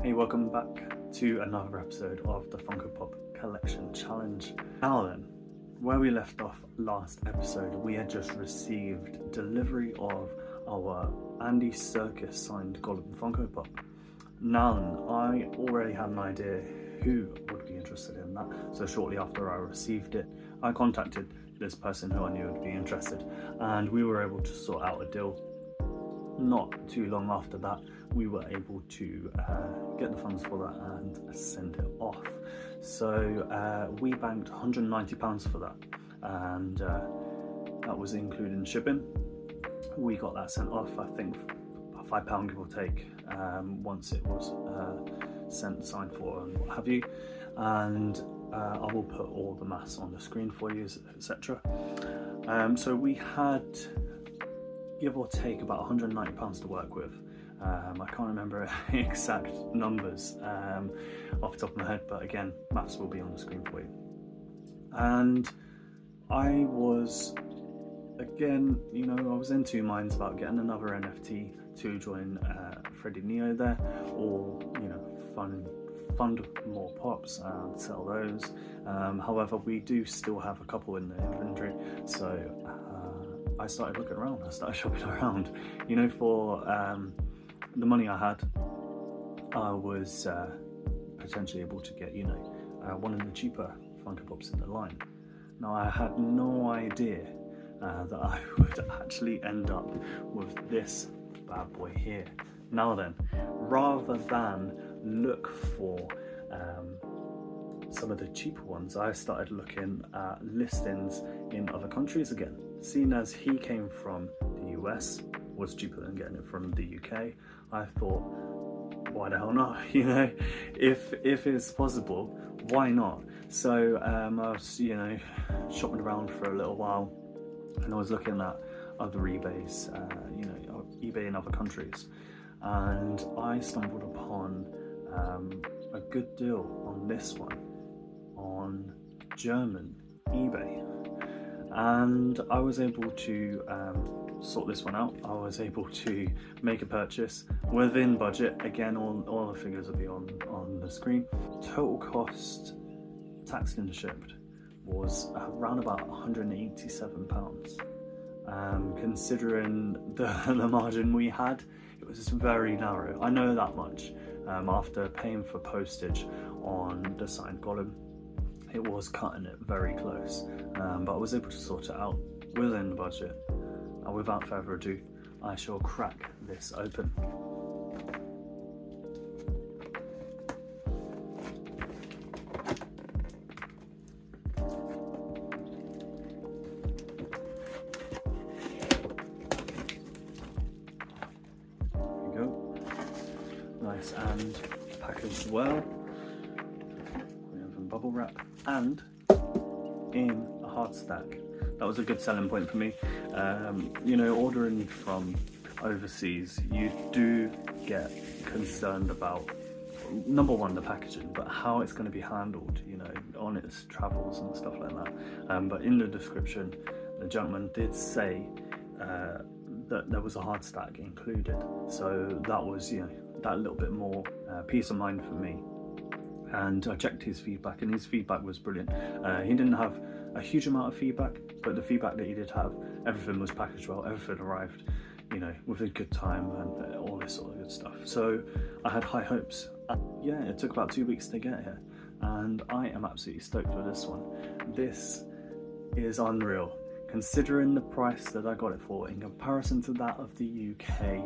Hey, welcome back to another episode of the Funko Pop Collection Challenge. Now then, where we left off last episode, we had just received delivery of our Andy Serkis signed Gollum Funko Pop. Now then, I already had an idea who would be interested in that, so shortly after I received it, I contacted this person who I knew would be interested, and we were able to sort out a deal. Not too long after that, we were able to get the funds for that and send it off. So we banked £190 for that, and that was including shipping. We got that sent off, I think £5 give or take, once it was sent, signed for and what have you. And I will put all the maths on the screen for you, etc. So we had, give or take, about £190 to work with. I can't remember exact numbers off the top of my head, but again, maths will be on the screen for you. And I was, again, I was in two minds about getting another NFT to join Freddy Neo there, or fund more pops and sell those. However, we do still have a couple in the inventory, so I started looking around. I started shopping around. For the money I had, I was potentially able to get one of the cheaper Funko Pops in the line. Now, I had no idea that I would actually end up with this bad boy here. Now then, rather than look for some of the cheaper ones, I started looking at listings in other countries again. Seeing as he came from the US, was cheaper than getting it from the UK, I thought, why the hell not? If it's possible, why not? So I was shopping around for a little while, and I was looking at other eBays, eBay in other countries, and I stumbled upon a good deal on this one on German eBay, and I was able to sort this one out. I was able to make a purchase within budget. Again, all the figures will be on the screen. Total cost, taxed and shipped, was around about £187. Considering the margin we had, it was very narrow. I know that much. After paying for postage on the signed Gollum, it was cutting it very close, but I was able to sort it out within the budget. And without further ado, I shall crack this open. Nice and packaged well. We have some bubble wrap and in a hard stack. That was a good selling point for me. Ordering from overseas, you do get concerned about, number one, the packaging, but how it's going to be handled, on its travels and stuff like that. But in the description, the gentleman did say that there was a hard stack included, so that was that little bit more peace of mind for me. And I checked his feedback, and his feedback was brilliant. He didn't have a huge amount of feedback, but the feedback that he did have, everything was packaged well, everything arrived within good time, and all this sort of good stuff. So I had high hopes. Yeah, it took about 2 weeks to get here, and I am absolutely stoked with this one. This is unreal, considering the price that I got it for in comparison to that of the UK.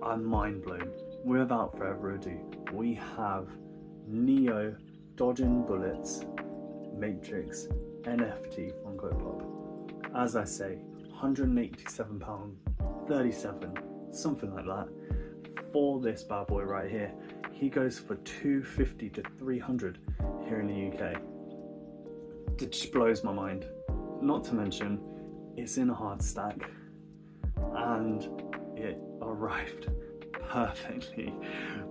I'm mind blown. Without further ado, we have Neo dodging bullets Matrix NFT Funko Pop. As I say, £187, 37, something like that, for this bad boy right here. He goes for £250 to £300 here in the UK. It just blows my mind. Not to mention, it's in a hard stack, and it arrived perfectly.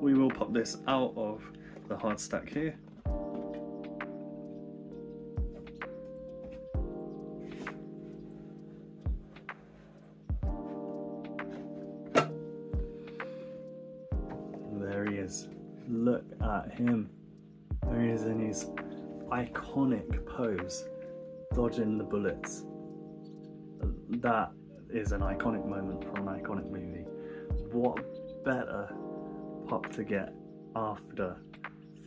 We will pop this out of the hard stack here. There he is. Look at him. There he is in his iconic pose, dodging the bullets. That is an iconic moment from an iconic movie. What better pop to get after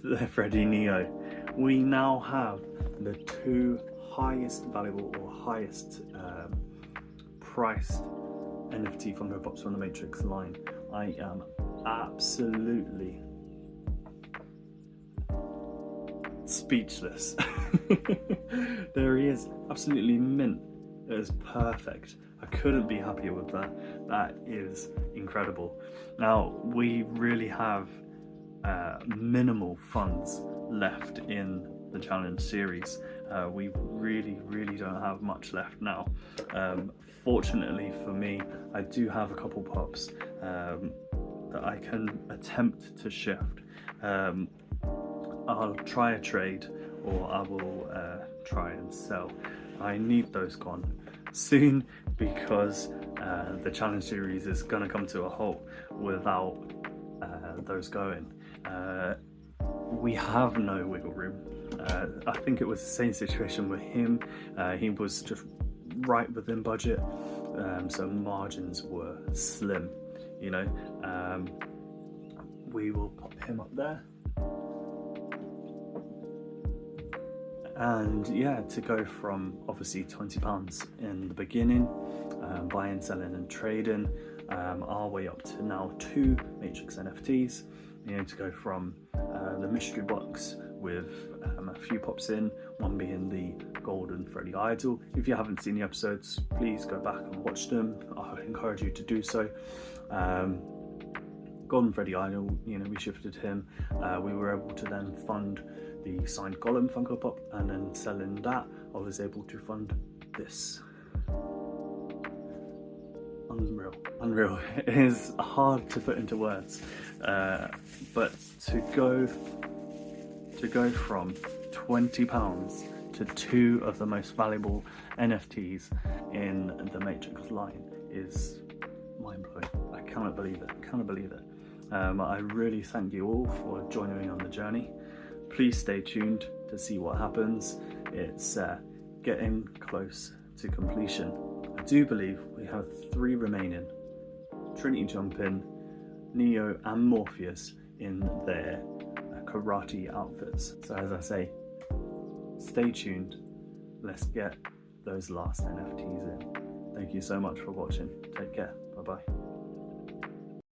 the Freddy Neo? We now have the two highest valuable or highest priced NFT Funko Pops from the Matrix line. I am absolutely speechless. There he is, absolutely mint. It is perfect. I couldn't be happier with that. That is incredible. Now, we really have minimal funds left in the challenge series. We really don't have much left now. Fortunately for me, I do have a couple pops that I can attempt to shift. I'll try a trade, or I will try and sell. I need those gone soon because the challenge series is going to come to a halt without those going. We have no wiggle room. I think it was the same situation with him. He was just right within budget, so margins were slim, you know. We will pop him up there. And yeah, to go from obviously £20 in the beginning, buying, selling and trading, our way up to now 2 Matrix NFTs, you know, to go from the mystery box with a few pops in, one being the Golden Freddy Idol. If you haven't seen the episodes, please go back and watch them. I encourage you to do so. Golden Freddy Idol, you know, we shifted him. We were able to then fund the signed Golem Funko Pop, and then selling that, I was able to fund this. Unreal. It is hard to put into words, but to go from £20 to 2 of the most valuable NFTs in the Matrix line is mind-blowing. I cannot believe it. I really thank you all for joining me on the journey. Please stay tuned to see what happens. It's getting close to completion. I do believe we have 3 remaining: Trinity Jumpin', Neo and Morpheus in their karate outfits. So as I say, stay tuned. Let's get those last NFTs in. Thank you so much for watching. Take care. Bye bye.